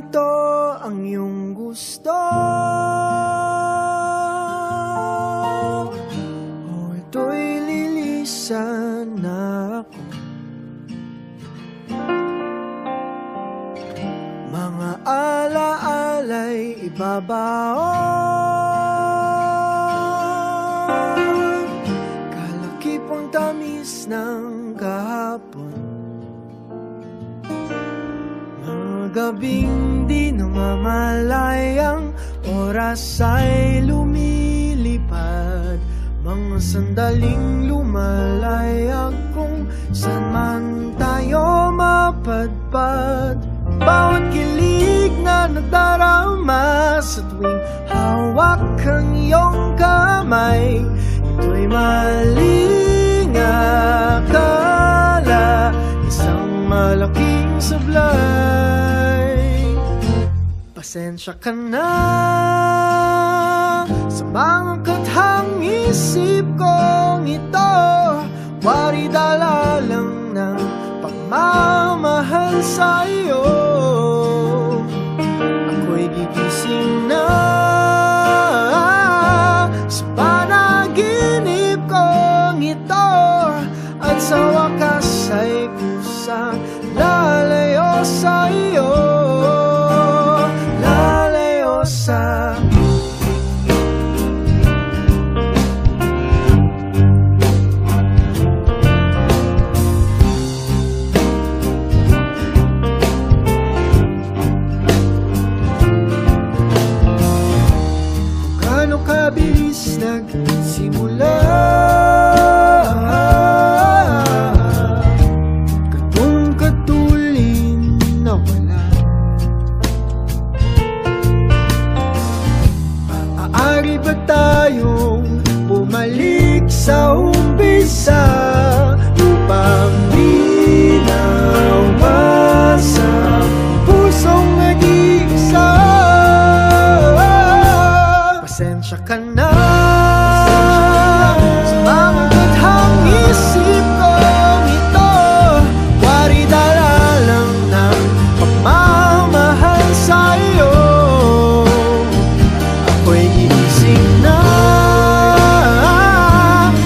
ito ang iyong gusto, o ito'y lilisan na ako. Mga alaala'y ibabaon, kalakipang tamis ng kahapon. Mga gabing di namamalayang oras ay lumilipad, mga sandaling lumalayag kung saan man tayo mapadpad. Bawat kilig na nagdarama sa tuwing hawak ang iyong kamay, ito'y maling akala, isang malaking sablay. Pasensya ka na sa mga kathang isip kong ito, wari dala lang ng pagmamahal sa iyo. Ako'y gigising na sa panaginip kong ito, at sa wakas ay kusang lalayo sa iyo, lalayo sa kabilis nagsimula, katong katulin na wala. Maaari ba tayong bumalik sa umpisa upang di nawasa pusong nag-iisa? Pasensya ka na sa mga kathang isip kong ito, wari dala lang ng pagmamahal sa iyo. Ako'y gigising na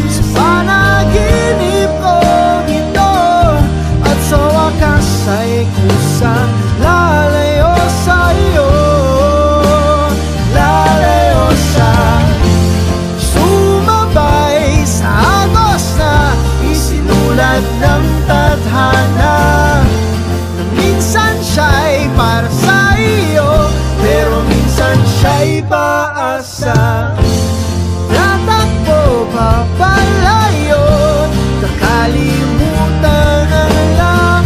sa panaginip kong ito, at sa wakas ay kusang lalayo sa iyo, ng tadhana, na minsan siya'y para sa iyo, pero minsan siya'y paasa. Tatakbo papalayo, kakalimutan ang lahat.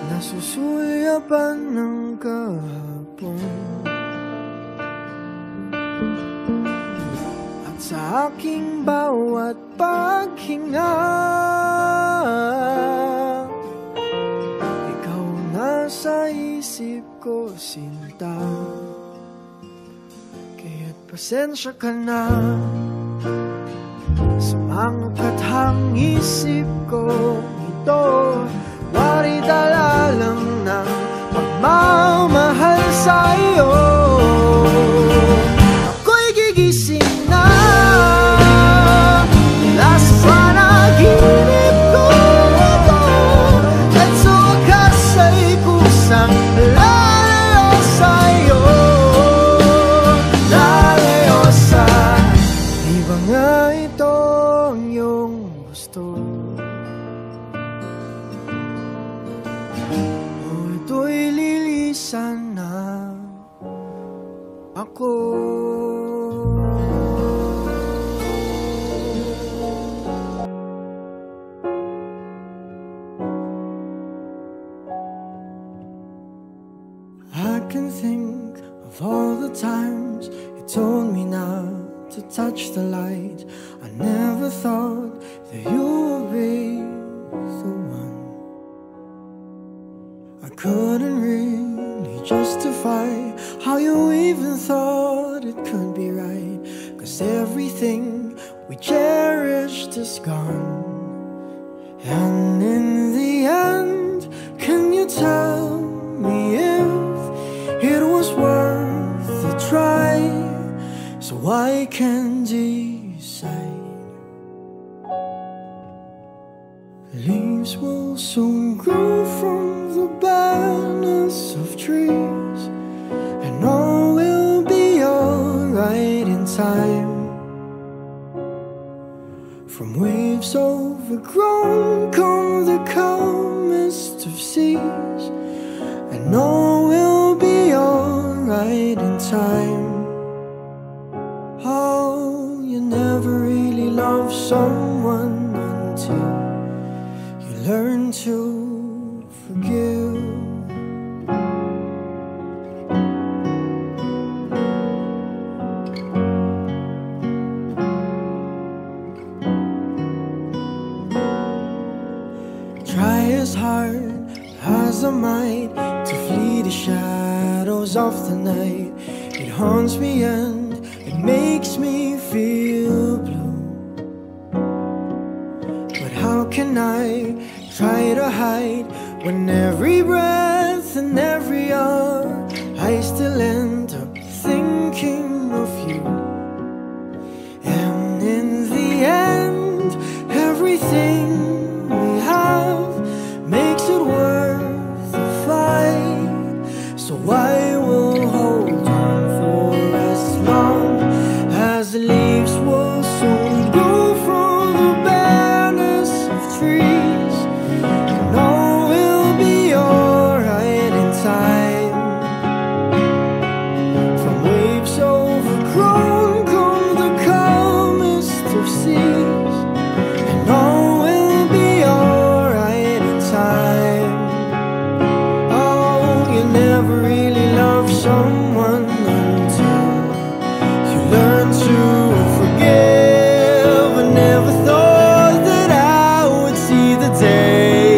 Nasusulyapan ng kahapon, at sa aking bawat paghinga, ikaw nasa isip ko, sinta. Kaya't pasensya ka na sa mga kathang isip ko ito, wari dala lang ng pagmamahal sa iyo. Ako'y gigising na mula sa panaginip ko ito, at sa wakas ay kusang lalayo sa iyo, lalayo sa di ba nga ito ang iyong gusto? Ito'y lilisan na ako. I can think Of all the times you told me not to touch the light, I never thought that you would be the one. I couldn't really justify how you even thought it could be right, 'cause everything we cherished is gone. And in the end, can you tell me if it was worth a try, so I can decide? Leaves will soon grow from the barrenness of trees, and all will be alright in time. From waves overgrown come the calmest of seas, and all will be alright in time. Oh, you never really love someone until you learn to forgive. Try as hard as I might to flee the shadows of the night. It haunts me and it makes me feel blue. But how can I try to hide when every breath and every hour I still end up thinking of you? And in the end, everything we have makes it worth the fight. So I will hold on for as long as the leaves will soon grow from the barrenness of trees, and all will be alright in time. From waves overgrown come the calmest of seas, and all will be alright in time. Oh, you never really love someone until you learn to forgive. I never thought that I would see the day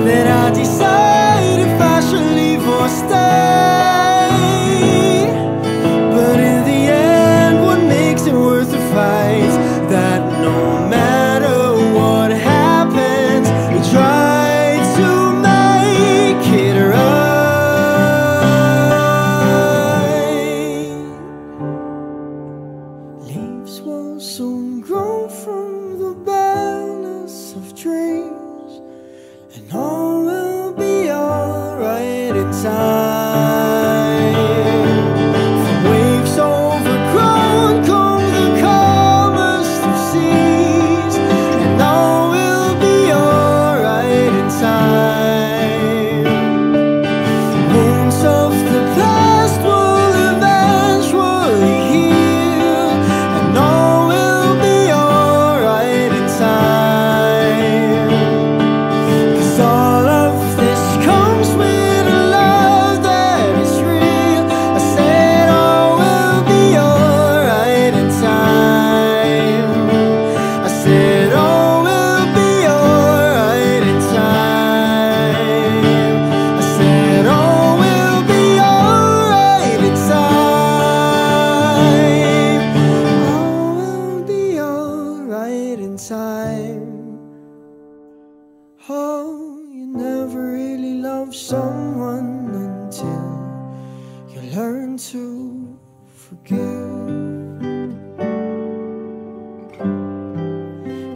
that I decide if I should leave or stay. But in the end, what makes it worth the fight? That no matter what happens, we try to make it right. Leaves will soon grow from the barrenness of trees, and all will be alright in time. From waves overgrown come the calmest of seas, and all will be alright in time. Wounds of the past will eventually heal, and all will be alright in time. 'Cause all of this comes with a love that is real. I said all will be alright in time. I said all will be alright in time. I said all will be alright in time. All will be alright in time. Oh, you never really love someone until you learn to forgive.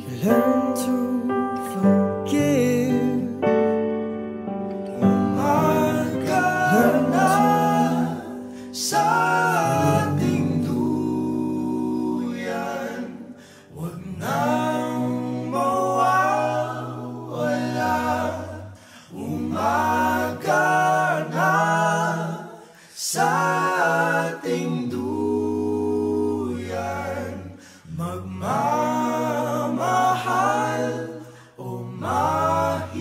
You learn to forgive. Learn Sa ating duyan, huwag nang mawawala. Umaga na sa ating duyan, magmamahal o mahiwaga.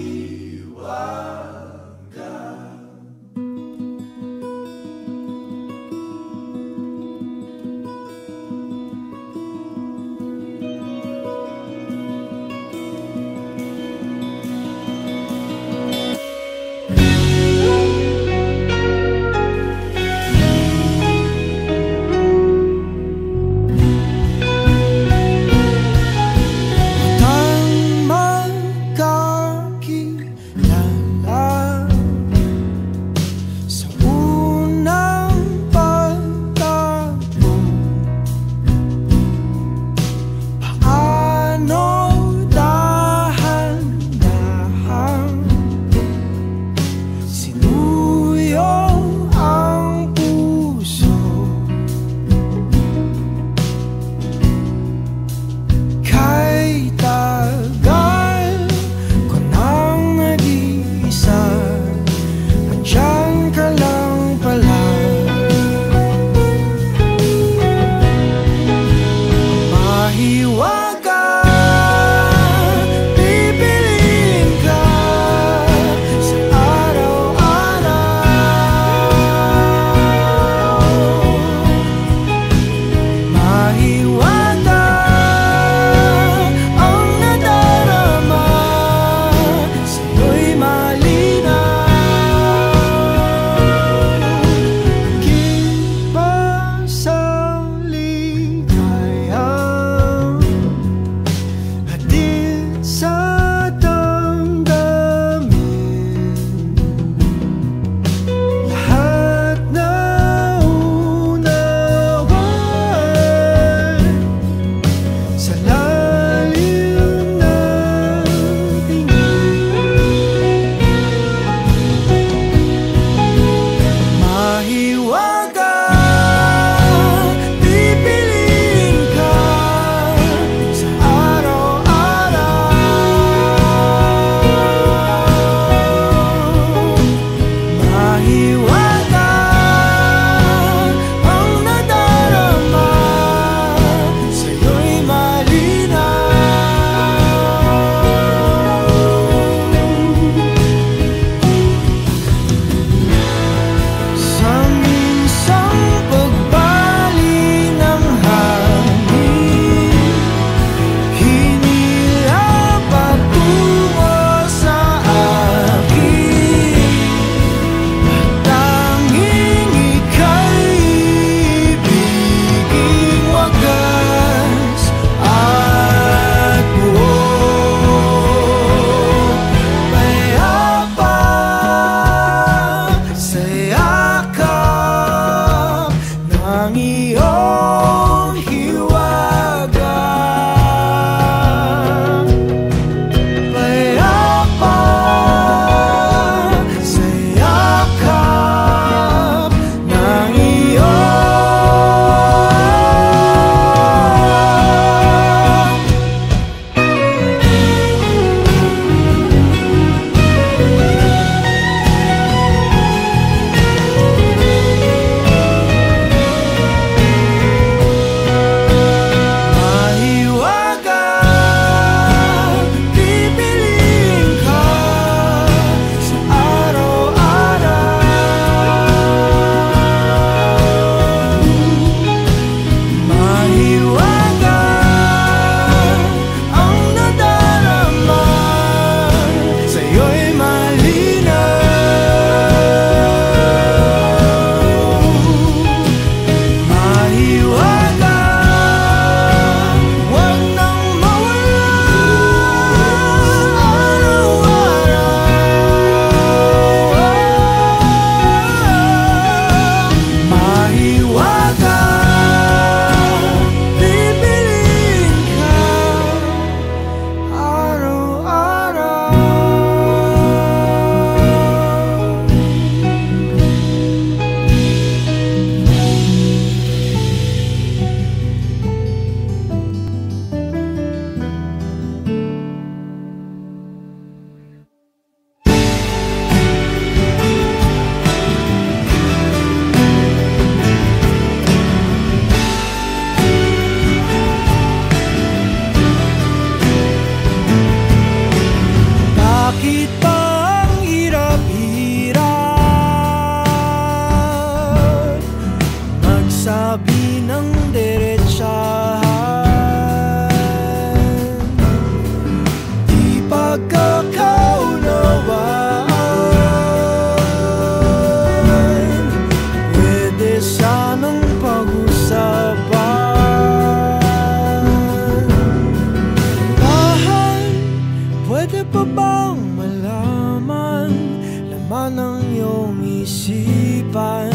isipan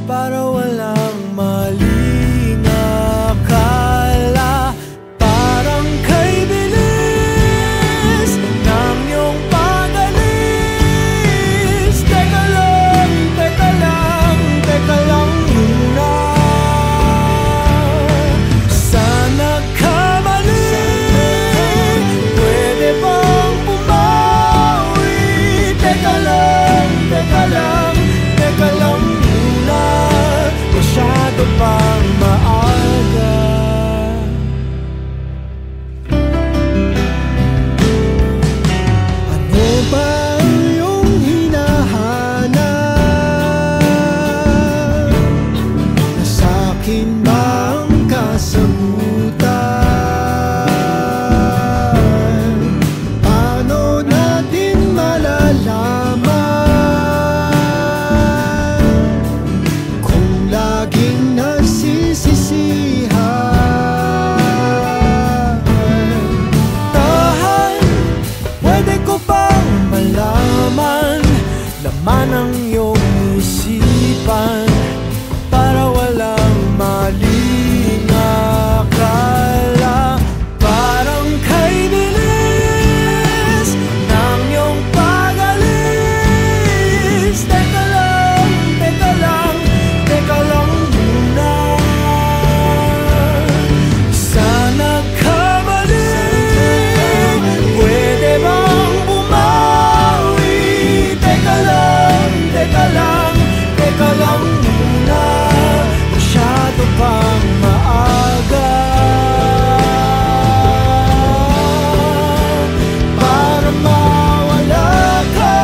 para walang maling akala. Parang kay bilis ng iyong pag-alis. Teka lang, teka lang, teka lang muna. Sana kamali, pwede bang bumawi? Teka lang, teka lang, teka lang muna. Masyado pang maaga. Ano ba ang iyong hinahanap? Nasa'kin ba ang kasagutan? Paano natin malalaman kung laging nagsisisihan? Tahan, pwede ko bang malaman laman ng iyong isipan para walang maling akala? Parang kay bilis ng iyong pag-alis. Teka lang, teka lang, teka lang muna. Sana kamali, pwede bang bumawi? Teka lang, teka lang, teka lang muna. Masyado pang maaga para mawala ka.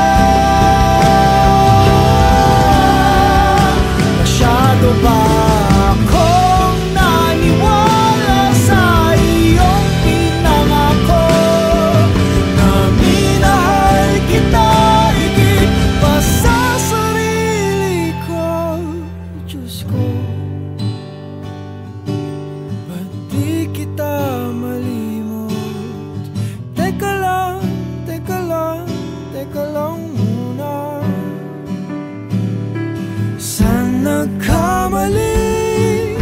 Masyado ba akong naniwala sa iyong pinangako na minahal kita higit pa sa sarili ko? Diyos ko, ba't di kita malimot? Teka lang, teka lang, teka lang muna. Sana kamali,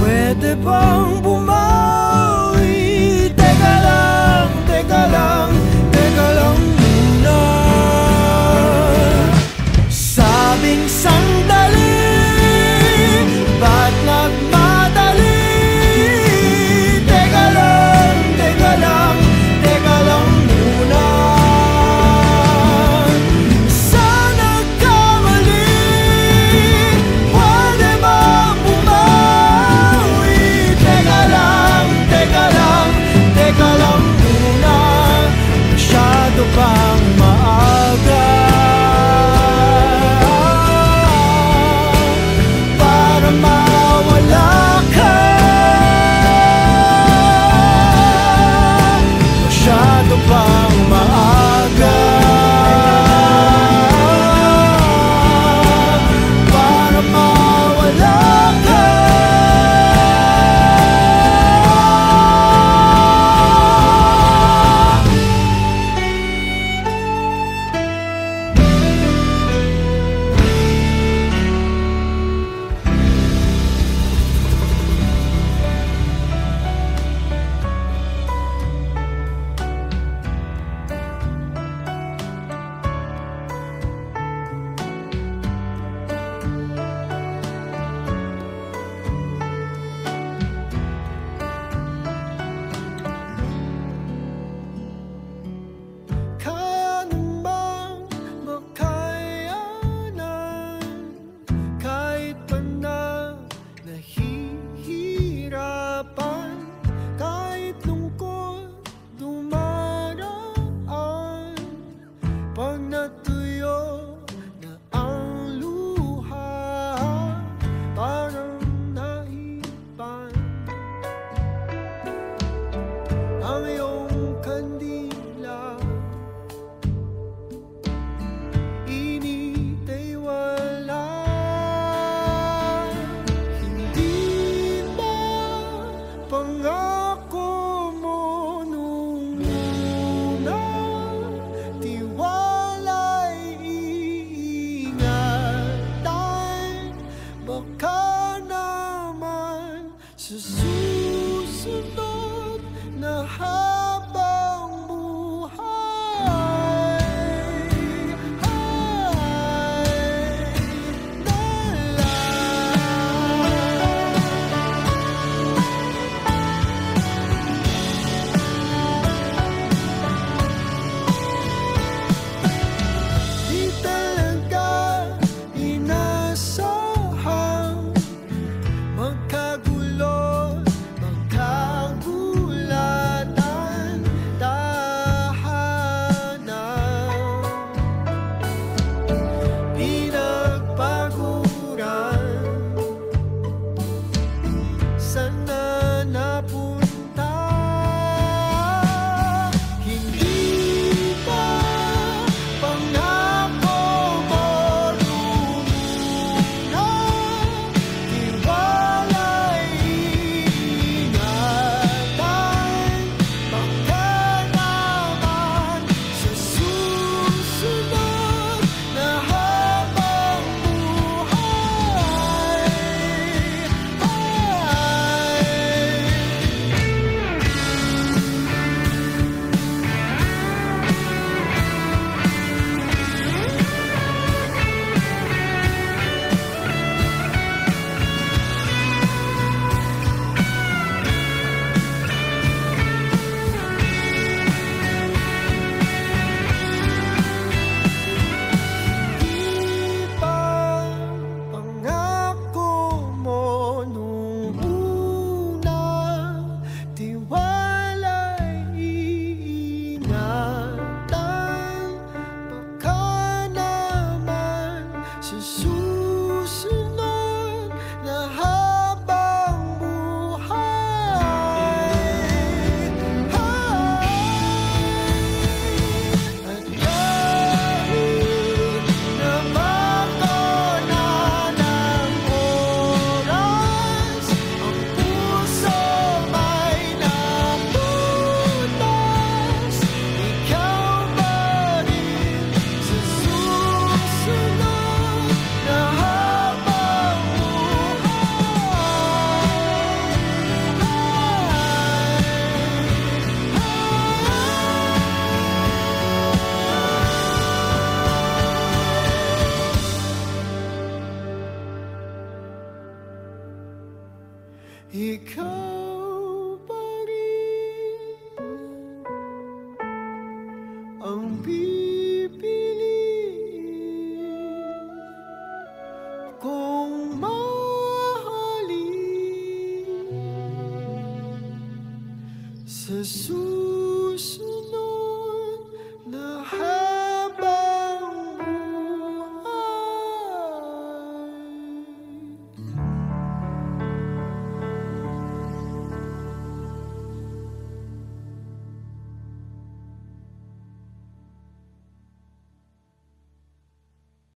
pwede bang bumawi? Teka lang, teka lang, teka lang muna. Sabing sandali, ba't nagmadali? Teka lang, teka lang, teka lang muna. Sana kamali, pwede bang bumawi? Teka lang, teka lang, teka lang muna. Masyado pang maaga para mawala ka. Masyado pang maaga para mawala ka. Kaya namang makayanan kahit pa na nahihirapan, kahit lungkot dumaraan. Pag natuyo na ang luha, parang nahipan ang iyong kandila. Init ay wala. Hindi ba pangako mo nung una? Tiwala'y Ikaw